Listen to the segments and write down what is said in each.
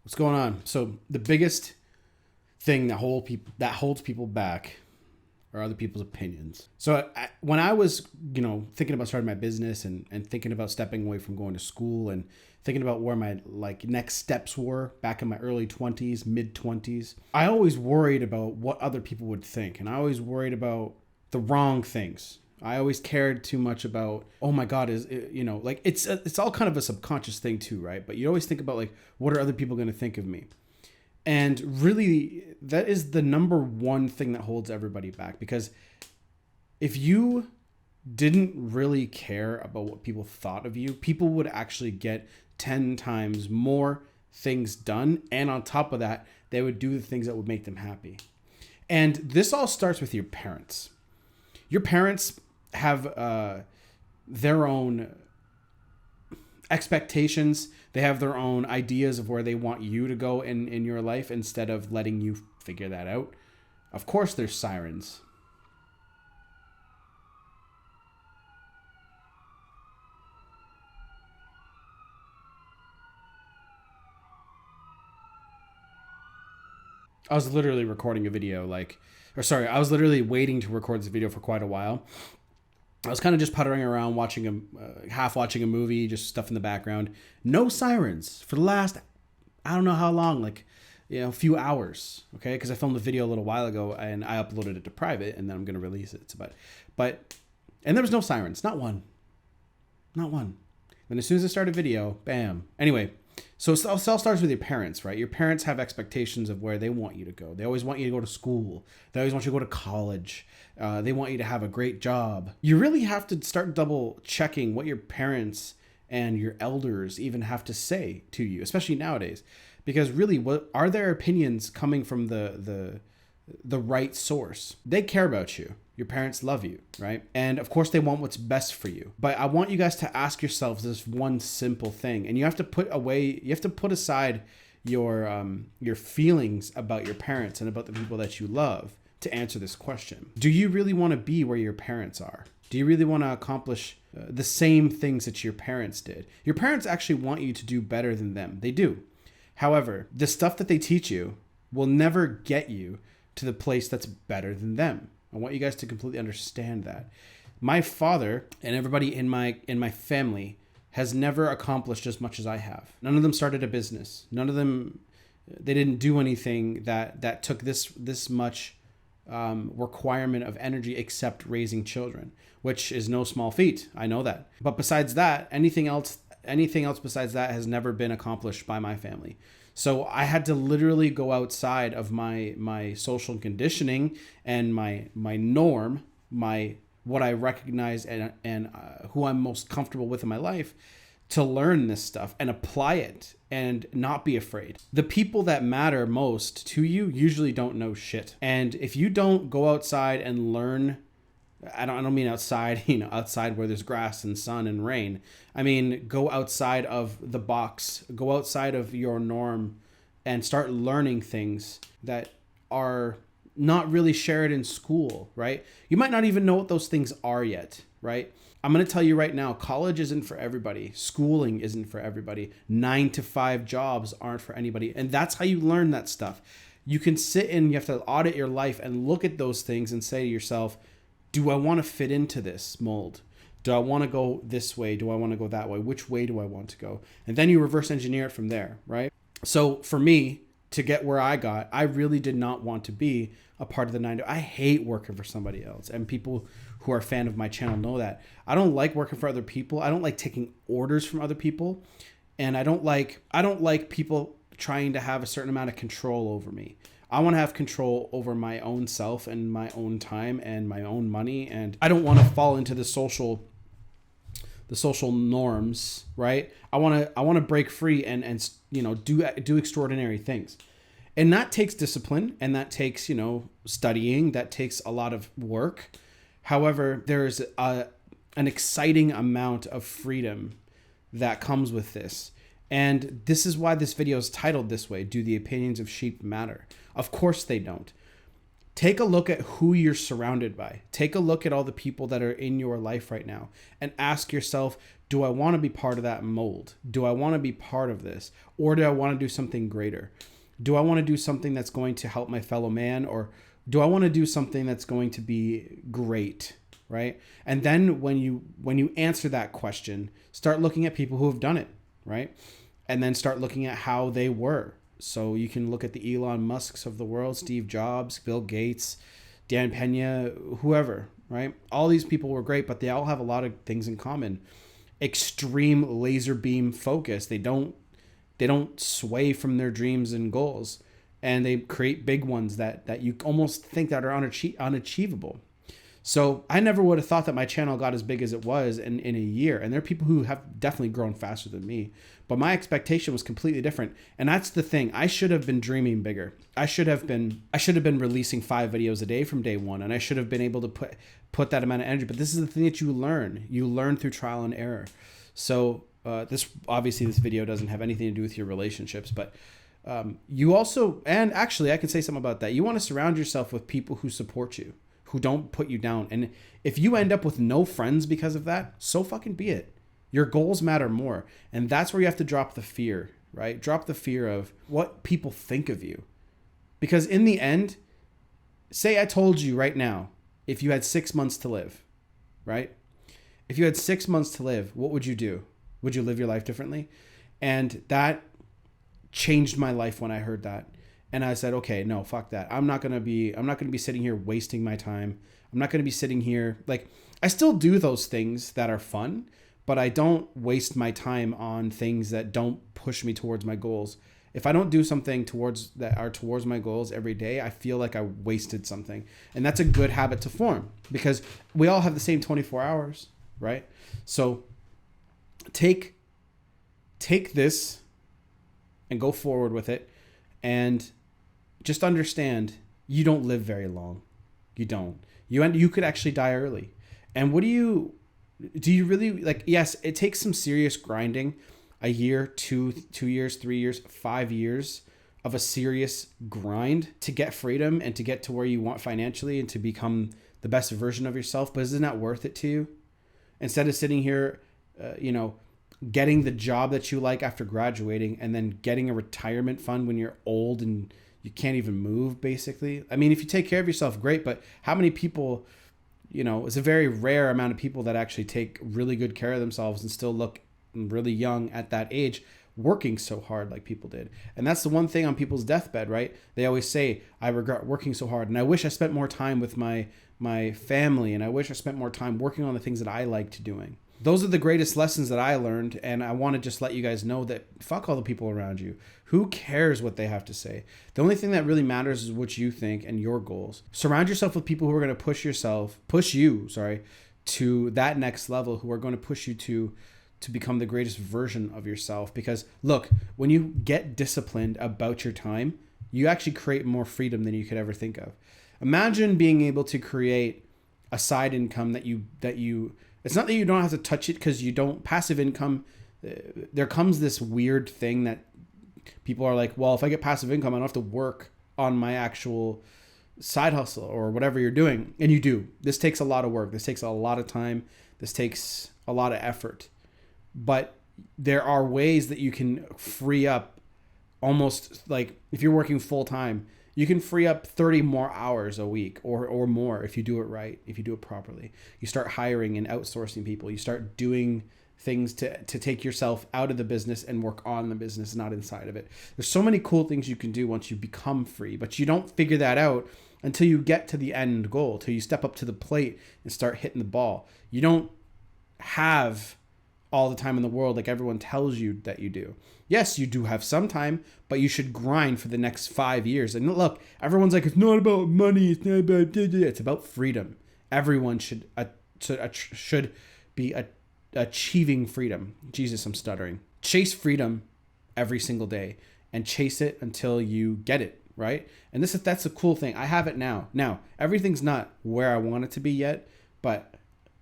What's going on? So the biggest thing that holds people back are other people's opinions. So when I was, thinking about starting my business and thinking about stepping away from going to school and thinking about where my next steps were back in my early 20s, mid 20s, I always worried about what other people would think, and I always worried about the wrong things. I always cared too much about, oh my God, it's all kind of a subconscious thing too, right? But you always think about what are other people going to think of me? And really, that is the number one thing that holds everybody back. Because if you didn't really care about what people thought of you, people would actually get 10 times more things done. And on top of that, they would do the things that would make them happy. And this all starts with your parents. Your parents have their own expectations. They have their own ideas of where they want you to go in your life instead of letting you figure that out. Of course, there's sirens. I was literally recording a video I was literally waiting to record this video for quite a while. I was kind of just puttering around, half watching a movie, just stuff in the background. No sirens for the last, I don't know how long, a few hours. Okay, because I filmed a video a little while ago and I uploaded it to private, and then I'm gonna release it. And there was no sirens, not one. Then as soon as I start a video, bam. Anyway, so it all starts with your parents, right? Your parents have expectations of where they want you to go. They always want you to go to school. They always want you to go to college. They want you to have a great job. You really have to start double checking what your parents and your elders even have to say to you, especially nowadays. Because really, what are their opinions coming from the right source? They care about you. Your parents love you, right? And of course they want what's best for you. But I want you guys to ask yourselves this one simple thing. And you have to put aside your feelings about your parents and about the people that you love to answer this question. Do you really want to be where your parents are? Do you really want to accomplish the same things that your parents did? Your parents actually want you to do better than them. They do. However, the stuff that they teach you will never get you to the place that's better than them. I want you guys to completely understand that. My father and everybody in my family has never accomplished as much as I have. None of them started a business. None of them, they didn't do anything that took this much requirement of energy except raising children, which is no small feat. I know that. But besides that, anything else besides that has never been accomplished by my family. So I had to literally go outside of my social conditioning and my norm, what I recognize and who I'm most comfortable with in my life, to learn this stuff and apply it and not be afraid. The people that matter most to you usually don't know shit. And if you don't go outside and learn, I don't mean outside, outside where there's grass and sun and rain. I mean, go outside of the box, go outside of your norm and start learning things that are not really shared in school, right? You might not even know what those things are yet, right? I'm going to tell you right now, college isn't for everybody. Schooling isn't for everybody. 9-to-5 jobs aren't for anybody. And that's how you learn that stuff. You can sit and you have to audit your life and look at those things and say to yourself, do I want to fit into this mold? Do I want to go this way? Do I want to go that way? Which way do I want to go? And then you reverse engineer it from there, right? So for me, to get where I got, I really did not want to be a part of the 9 to. I hate working for somebody else, and people who are a fan of my channel know that. I don't like working for other people. I don't like taking orders from other people, and I don't like people trying to have a certain amount of control over me. I want to have control over my own self and my own time and my own money, and I don't want to fall into the social norms, right? I want to break free and do extraordinary things. And that takes discipline, and that takes, studying, that takes a lot of work. However, there's an exciting amount of freedom that comes with this. And this is why this video is titled this way: Do the opinions of sheep matter? Of course they don't. Take a look at who you're surrounded by. Take a look at all the people that are in your life right now and ask yourself, Do I want to be part of that mold? Do I want to be part of this? Or do I want to do something greater? Do I want to do something that's going to help my fellow man? Or do I want to do something that's going to be great? Right? And then when you answer that question, start looking at people who have done it, right? And then start looking at how they were. So you can look at the Elon Musks of the world, Steve Jobs, Bill Gates, Dan Pena, whoever, right? All these people were great, but they all have a lot of things in common. Extreme laser beam focus. They don't sway from their dreams and goals, and they create big ones that you almost think that are unachievable. So I never would have thought that my channel got as big as it was in a year. And there are people who have definitely grown faster than me, but my expectation was completely different. And that's the thing. I should have been dreaming bigger. I should have been releasing 5 videos a day from day one. And I should have been able to put that amount of energy. But this is the thing that you learn through trial and error. So this video doesn't have anything to do with your relationships, but you also, and actually I can say something about that. You want to surround yourself with people who support you, who don't put you down. And if you end up with no friends because of that, so fucking be it. Your goals matter more. And that's where you have to drop the fear, right? Drop the fear of what people think of you. Because in the end, say I told you right now, if you had 6 months to live, right? If you had 6 months to live, what would you do? Would you live your life differently? And that changed my life when I heard that. And I said, okay, no, fuck that. I'm not going to be sitting here wasting my time. I'm not going to be sitting here. Like, I still do those things that are fun, but I don't waste my time on things that don't push me towards my goals. If I don't do something towards my goals every day, I feel like I wasted something. And that's a good habit to form, because we all have the same 24 hours, right? So take this and go forward with it. And just understand, you don't live very long. You don't. You could actually die early. And do you really, like, yes, it takes some serious grinding, a year, 2 years, 3 years, 5 years of a serious grind to get freedom and to get to where you want financially and to become the best version of yourself. But isn't that worth it to you? Instead of sitting here, getting the job that you like after graduating and then getting a retirement fund when you're old and you can't even move, basically. I mean, if you take care of yourself, great. But how many people, it's a very rare amount of people that actually take really good care of themselves and still look really young at that age, working so hard like people did. And that's the one thing on people's deathbed, right? They always say, I regret working so hard, and I wish I spent more time with my family, and I wish I spent more time working on the things that I liked doing. Those are the greatest lessons that I learned, and I want to just let you guys know that fuck all the people around you. Who cares what they have to say? The only thing that really matters is what you think and your goals. Surround yourself with people who are going to push you to that next level, who are going to push you to become the greatest version of yourself. Because look, when you get disciplined about your time, you actually create more freedom than you could ever think of. Imagine being able to create a side income that you it's not that you don't have to touch it, because you don't. Passive income, there comes this weird thing that people are like, well, if I get passive income, I don't have to work on my actual side hustle or whatever you're doing. And you do. This takes a lot of work. This takes a lot of time. This takes a lot of effort. But there are ways that you can free up, almost like if you're working full time, you can free up 30 more hours a week or more if you do it right, if you do it properly. You start hiring and outsourcing people. You start doing things to take yourself out of the business and work on the business, not inside of it. There's so many cool things you can do once you become free, but you don't figure that out until you get to the end goal, till you step up to the plate and start hitting the ball. You don't have all the time in the world like everyone tells you that you do. Yes, you do have some time, but you should grind for the next 5 years. And look, everyone's like, it's not about money, it's not about, it's about freedom. Everyone should be achieving freedom. Jesus, I'm stuttering. Chase freedom every single day and chase it until you get it, right? And that's a cool thing. I have it now. Now, everything's not where I want it to be yet, but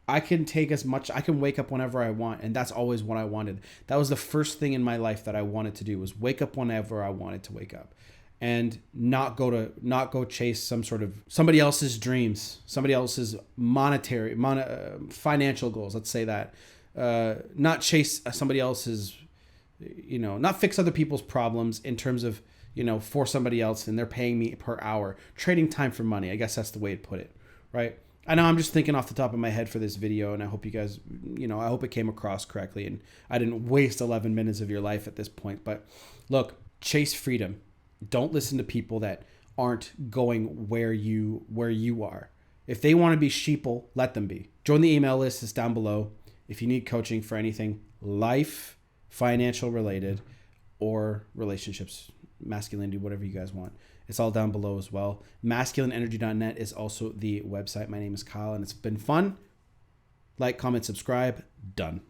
I can take as much, I can wake up whenever I want, and that's always what I wanted. That was the first thing in my life that I wanted to do, was wake up whenever I wanted to wake up, and not go chase somebody else's dreams, somebody else's financial goals. Let's say that. not chase somebody else's, not fix other people's problems in terms of, for somebody else and they're paying me per hour, trading time for money. I guess that's the way to put it, right? I know I'm just thinking off the top of my head for this video, and I hope you guys, I hope it came across correctly and I didn't waste 11 minutes of your life at this point. But look, chase freedom. Don't listen to people that aren't going where you are. If they want to be sheeple, let them be. Join the email list. It's down below. If you need coaching for anything, life, financial related, or relationships, masculinity, whatever you guys want. It's all down below as well. MasculineEnergy.net is also the website. My name is Kyle, and it's been fun. Like, comment, subscribe. Done.